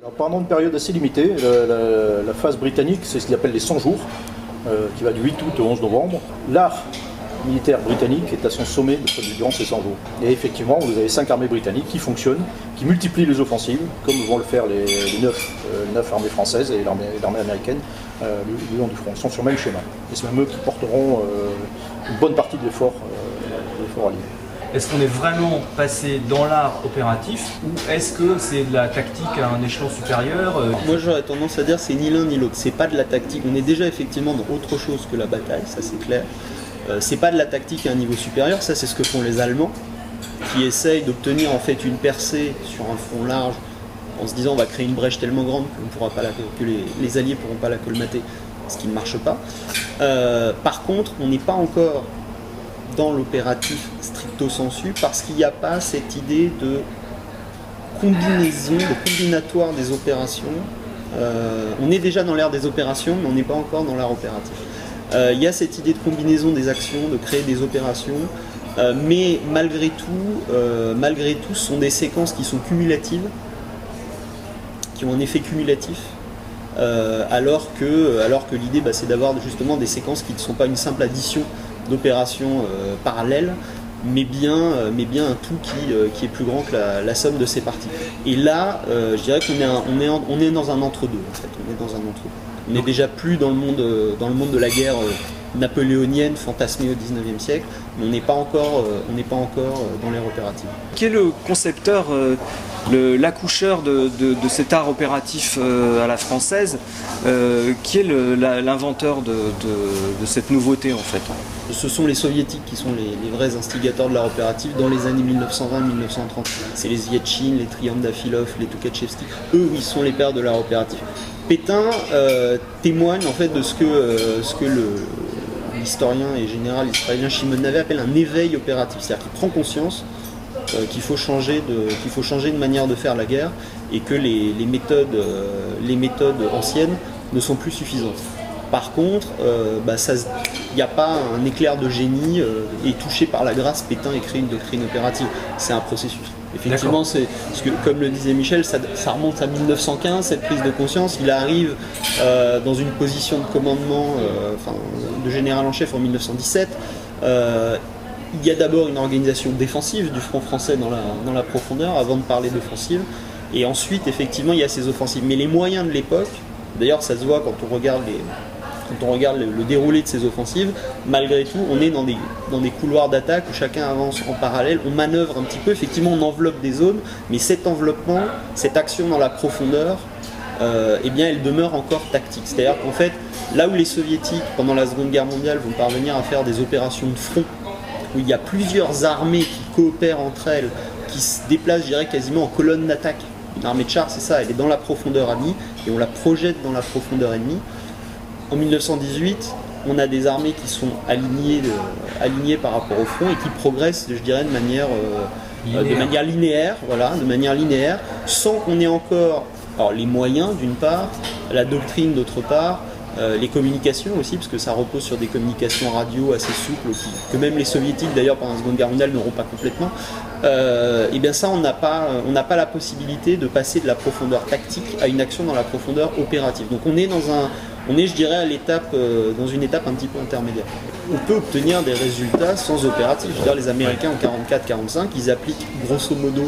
Alors, pendant une période assez limitée, la phase britannique, c'est ce qu'ils appellent les 100 jours, qui va du 8 août au 11 novembre. L'art militaire britannique est à son sommet durant ces 100 jours. Et effectivement, vous avez 5 armées britanniques qui fonctionnent, qui multiplient les offensives, comme vont le faire les 9 armées françaises et l'armée américaine le long du front. Ils sont sur le même schéma. Et c'est même eux qui porteront une bonne partie de l'effort allié. Est-ce qu'on est vraiment passé dans l'art opératif ou est-ce que c'est de la tactique à un échelon supérieur Moi j'aurais tendance à dire que c'est ni l'un ni l'autre. C'est pas de la tactique. On est déjà effectivement dans autre chose que la bataille, ça c'est clair. C'est pas de la tactique à un niveau supérieur, ça c'est ce que font les Allemands, qui essayent d'obtenir en fait une percée sur un front large en se disant on va créer une brèche tellement grande que les Alliés ne pourront pas la colmater, ce qui ne marche pas. Par contre, on n'est pas encore dans l'opératif stricto sensu parce qu'il n'y a pas cette idée de combinaison, de combinatoire des opérations. On est déjà dans l'ère des opérations, mais on n'est pas encore dans l'art opératif. Il y a cette idée de combinaison des actions, de créer des opérations, mais malgré tout, ce sont des séquences qui sont cumulatives, qui ont un effet cumulatif, alors que l'idée c'est d'avoir justement des séquences qui ne sont pas une simple addition d'opérations parallèles, mais bien un tout qui est plus grand que la somme de ses parties. Et là, je dirais qu'on est dans un entre-deux, en fait. On est dans un entre-deux. On n'est déjà plus dans le monde de la guerre napoléonienne fantasmée au XIXe siècle, mais on n'est pas encore dans l'ère opérative. Qui est le concepteur, l'accoucheur de cet art opératif à la française, qui est l'inventeur de cette nouveauté en fait? Ce sont les soviétiques qui sont les vrais instigateurs de l'art opératif dans les années 1920-1930. C'est les Yeltsin, les Triandafilov, les Tukhachevski. Eux, ils sont les pères de l'art opératif. Pétain témoigne en fait de ce que l'historien et général israélien Shimon Navé appelle un éveil opératif. C'est-à-dire qu'il prend conscience qu'il faut changer de manière de faire la guerre et que les méthodes anciennes ne sont plus suffisantes. Par contre, il n'y a pas un éclair de génie et touché par la grâce, Pétain écrit une doctrine opérative. C'est un processus. Effectivement, c'est parce que, comme le disait Michel, ça remonte à 1915, cette prise de conscience. Il arrive dans une position de commandement de général en chef en 1917. Il y a d'abord une organisation défensive du front français dans la profondeur, avant de parler d'offensive. Et ensuite, effectivement, il y a ces offensives. Mais les moyens de l'époque, d'ailleurs, ça se voit quand on regarde le déroulé de ces offensives, malgré tout, on est dans des couloirs d'attaque où chacun avance en parallèle, on manœuvre un petit peu, effectivement on enveloppe des zones, mais cet enveloppement, cette action dans la profondeur, elle demeure encore tactique. C'est-à-dire qu'en fait, là où les soviétiques, pendant la Seconde Guerre mondiale, vont parvenir à faire des opérations de front, où il y a plusieurs armées qui coopèrent entre elles, qui se déplacent, je dirais, quasiment en colonne d'attaque. Une armée de chars, c'est ça, elle est dans la profondeur ennemie, et on la projette dans la profondeur ennemie. En 1918, on a des armées qui sont alignées par rapport au front et qui progressent, je dirais, de manière linéaire, sans qu'on ait encore les moyens d'une part, la doctrine d'autre part, les communications aussi, parce que ça repose sur des communications radio assez souples, que même les soviétiques d'ailleurs pendant la Seconde Guerre mondiale n'auront pas complètement. Et bien ça, on n'a pas la possibilité de passer de la profondeur tactique à une action dans la profondeur opérative. Donc on est je dirais, dans une étape un petit peu intermédiaire. On peut obtenir des résultats sans opératif. Je veux dire, les Américains en 44-45, ils appliquent grosso modo,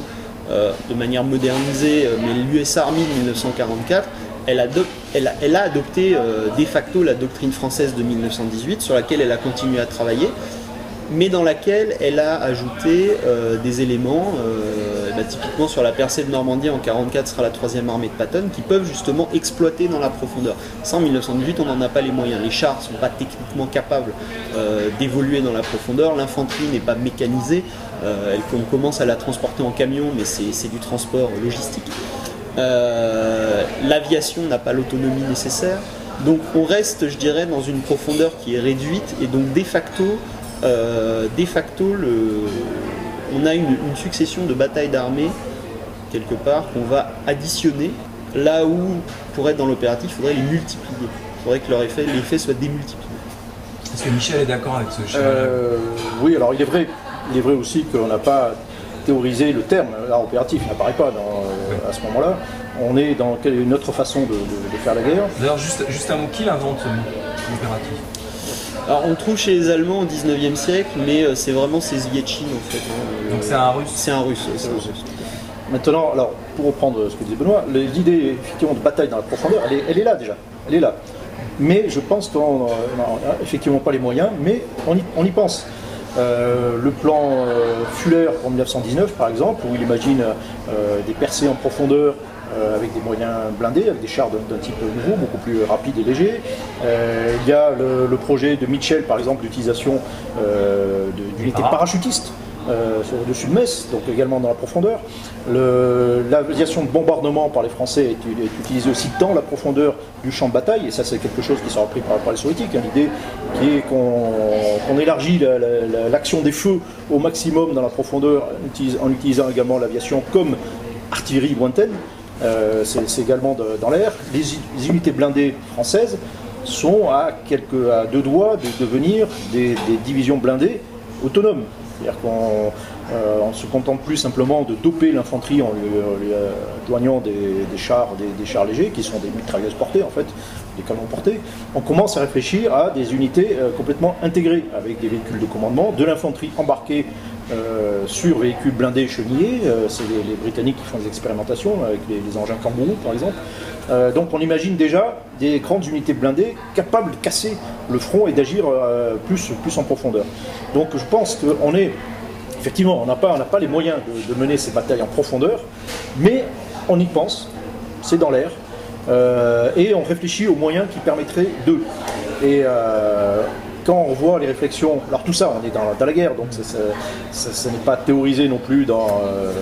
de manière modernisée, mais l'US Army de 1944, elle a adopté de facto la doctrine française de 1918, sur laquelle elle a continué à travailler, mais dans laquelle elle a ajouté des éléments, typiquement sur la percée de Normandie en 1944 sera la 3e armée de Patton, qui peuvent justement exploiter dans la profondeur. Ça, en 1918, on n'en a pas les moyens. Les chars ne sont pas techniquement capables d'évoluer dans la profondeur, l'infanterie n'est pas mécanisée, on commence à la transporter en camion, mais c'est du transport logistique. L'aviation n'a pas l'autonomie nécessaire, donc on reste, je dirais, dans une profondeur qui est réduite, et donc de facto, on a une succession de batailles d'armées, quelque part, qu'on va additionner, là où, pour être dans l'opératif, il faudrait les multiplier. Il faudrait que l'effet soit démultiplié. Est-ce que Michel est d'accord avec ce schéma? Oui, alors il est vrai aussi qu'on n'a pas théorisé le terme, l'art opératif n'apparaît pas à ce moment-là. on est dans une autre façon de faire la guerre. D'ailleurs, juste un mot, qui l'invente l'opératif? Alors on le trouve chez les Allemands au 19e siècle, mais c'est vraiment Yetchin en fait. Donc c'est un russe? C'est un russe, c'est un russe. Maintenant, alors, pour reprendre ce que disait Benoît, l'idée effectivement de bataille dans la profondeur, elle est là déjà, elle est là. Mais je pense qu'on n'a effectivement pas les moyens, mais on y pense. Le plan Fuller en 1919 par exemple, où il imagine des percées en profondeur avec des moyens blindés, avec des chars d'un type nouveau, beaucoup plus rapide et léger. Il y a le projet de Mitchell par exemple d'utilisation d'unités parachutistes au-dessus de Metz, donc également dans la profondeur. L'aviation de bombardement par les Français est utilisée aussi dans la profondeur du champ de bataille, et ça c'est quelque chose qui sera pris par les soviétiques, hein, l'idée qui est qu'on élargit l'action des feux au maximum dans la profondeur en utilisant également l'aviation comme artillerie lointaine. C'est également dans l'air. Les unités blindées françaises sont à deux doigts de devenir des divisions blindées autonomes. C'est-à-dire qu'on se contente plus simplement de doper l'infanterie en lui joignant des chars légers, qui sont des mitrailleuses portées en fait, des canons portés. On commence à réfléchir à des unités complètement intégrées, avec des véhicules de commandement, de l'infanterie embarquée sur véhicules blindés chenillés. C'est les Britanniques qui font des expérimentations avec les engins Kangourou par exemple. Donc on imagine déjà des grandes unités blindées capables de casser le front et d'agir plus en profondeur. Donc je pense qu'on est, effectivement, on n'a pas les moyens de mener ces batailles en profondeur, mais on y pense, c'est dans l'air, et on réfléchit aux moyens qui permettraient d'eux. Et quand on voit les réflexions, alors tout ça, on est dans la guerre, donc ça n'est pas théorisé non plus,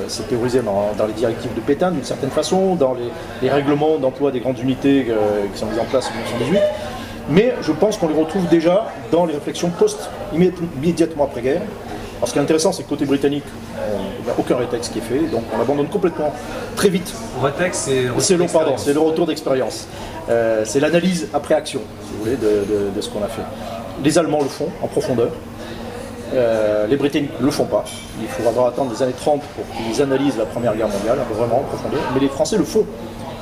c'est théorisé dans les directives de Pétain d'une certaine façon, dans les règlements d'emploi des grandes unités qui sont mises en place en 1918, mais je pense qu'on les retrouve déjà dans les réflexions immédiatement après-guerre. Alors ce qui est intéressant, c'est que côté britannique, il n'y a aucun rétex qui est fait, donc on abandonne complètement très vite. Rétex, c'est le retour d'expérience. C'est l'analyse après action, si vous voulez, de ce qu'on a fait. Les Allemands le font en profondeur, les Britanniques ne le font pas. Il faudra attendre les années 30 pour qu'ils analysent la Première Guerre mondiale, vraiment en profondeur, mais les Français le font.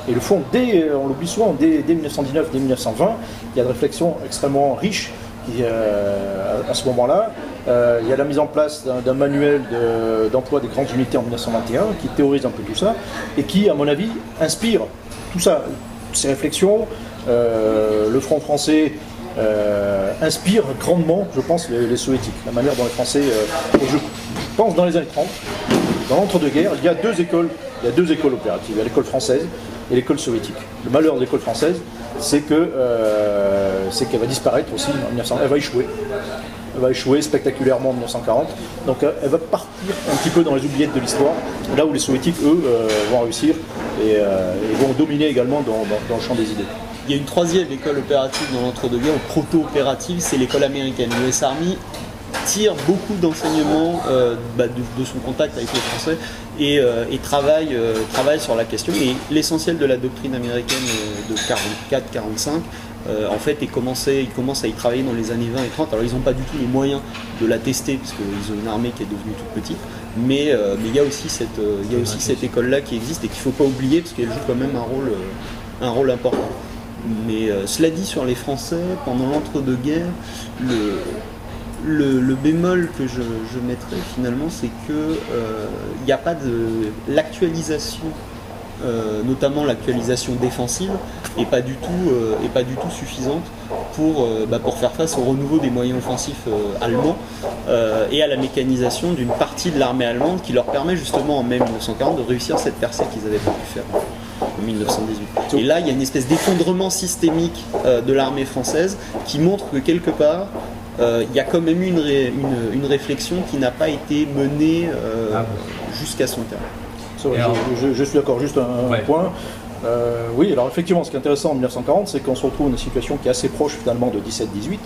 Et le font on l'oublie souvent, dès 1919, dès 1920, il y a des réflexions extrêmement riches à ce moment-là. Il y a la mise en place d'un manuel d'emploi des grandes unités en 1921 qui théorise un peu tout ça et qui, à mon avis, inspire tout ça, ces réflexions. Le front français inspire grandement, je pense, les soviétiques. La manière dont les Français, je pense dans les années 30, dans l'entre-deux-guerres, il y a deux écoles opératives. Il y a l'école française et l'école soviétique. Le malheur de l'école française, c'est qu'elle va disparaître aussi en 1900. Elle va échouer spectaculairement en 1940. Donc elle va partir un petit peu dans les oubliettes de l'histoire, là où les soviétiques, eux, vont réussir et vont dominer également dans le champ des idées. Il y a une troisième école opérative dans l'entre-deux-guerres, ou proto-opérative, c'est l'école américaine. L'US Army tire beaucoup d'enseignements de son contact avec les Français et travaille sur la question. Et l'essentiel de la doctrine américaine de 44-45, en fait, il commence à y travailler dans les années 20 et 30. Alors ils n'ont pas du tout les moyens de la tester, parce qu'ils ont une armée qui est devenue toute petite. Mais il y a aussi cette école-là qui existe et qu'il ne faut pas oublier, parce qu'elle joue quand même un rôle important. Mais cela dit, sur les Français, pendant l'entre-deux-guerres, le bémol que je mettrais finalement, c'est que il n'y a pas l'actualisation, notamment l'actualisation défensive, est pas du tout suffisante pour faire face au renouveau des moyens offensifs allemands et à la mécanisation d'une partie de l'armée allemande qui leur permet justement en mai 1940 de réussir cette percée qu'ils n'avaient pas pu faire en 1918. Et là, il y a une espèce d'effondrement systémique de l'armée française qui montre que quelque part, il y a quand même eu une réflexion qui n'a pas été menée jusqu'à son terme. Je suis d'accord, juste un point. Oui, alors effectivement, ce qui est intéressant en 1940, c'est qu'on se retrouve dans une situation qui est assez proche finalement de 17-18,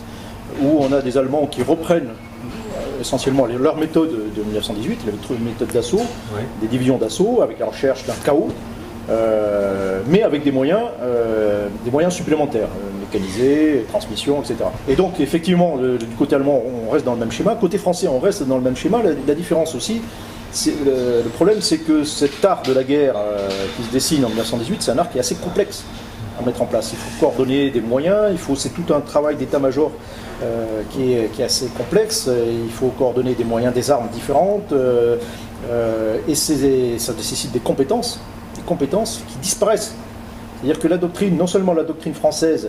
où on a des Allemands qui reprennent essentiellement leur méthode de 1918, la méthode d'assaut, des divisions d'assaut, avec la recherche d'un chaos, mais avec des moyens supplémentaires, mécanisés, transmission, etc. Et donc effectivement, du côté allemand, on reste dans le même schéma. Côté français, on reste dans le même schéma. La différence aussi, Le problème, c'est que cet art de la guerre qui se dessine en 1918, c'est un art qui est assez complexe à mettre en place. Il faut coordonner des moyens, c'est tout un travail d'état-major qui est assez complexe. Il faut coordonner des moyens, des armes différentes, et ça nécessite des compétences qui disparaissent. C'est-à-dire que la doctrine, non seulement la doctrine française,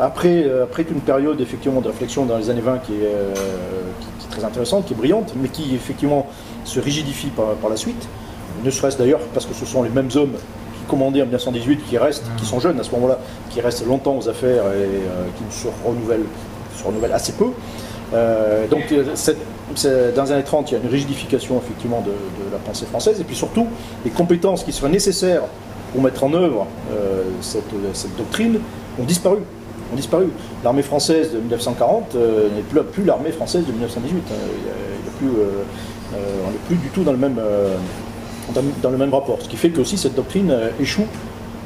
après une période effectivement de réflexion dans les années 20 qui est très intéressante, qui est brillante, mais qui effectivement se rigidifie par la suite, ne serait-ce d'ailleurs parce que ce sont les mêmes hommes qui commandaient en 1918 qui restent, qui sont jeunes à ce moment-là, qui restent longtemps aux affaires et qui se renouvellent assez peu. Donc dans les années 30, il y a une rigidification effectivement de la pensée française, et puis surtout les compétences qui seraient nécessaires pour mettre en œuvre cette doctrine ont disparu. L'armée française de 1940 n'est plus l'armée française de 1918. On n'est plus du tout dans le même rapport. Ce qui fait que aussi cette doctrine échoue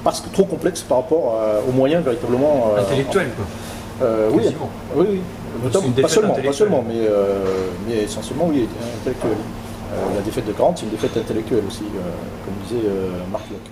parce que trop complexe par rapport aux moyens véritablement intellectuels, quoi. Oui. Notamment, pas seulement, mais essentiellement oui, intellectuel. La défaite de 40, c'est une défaite intellectuelle aussi, comme disait Marc Locke.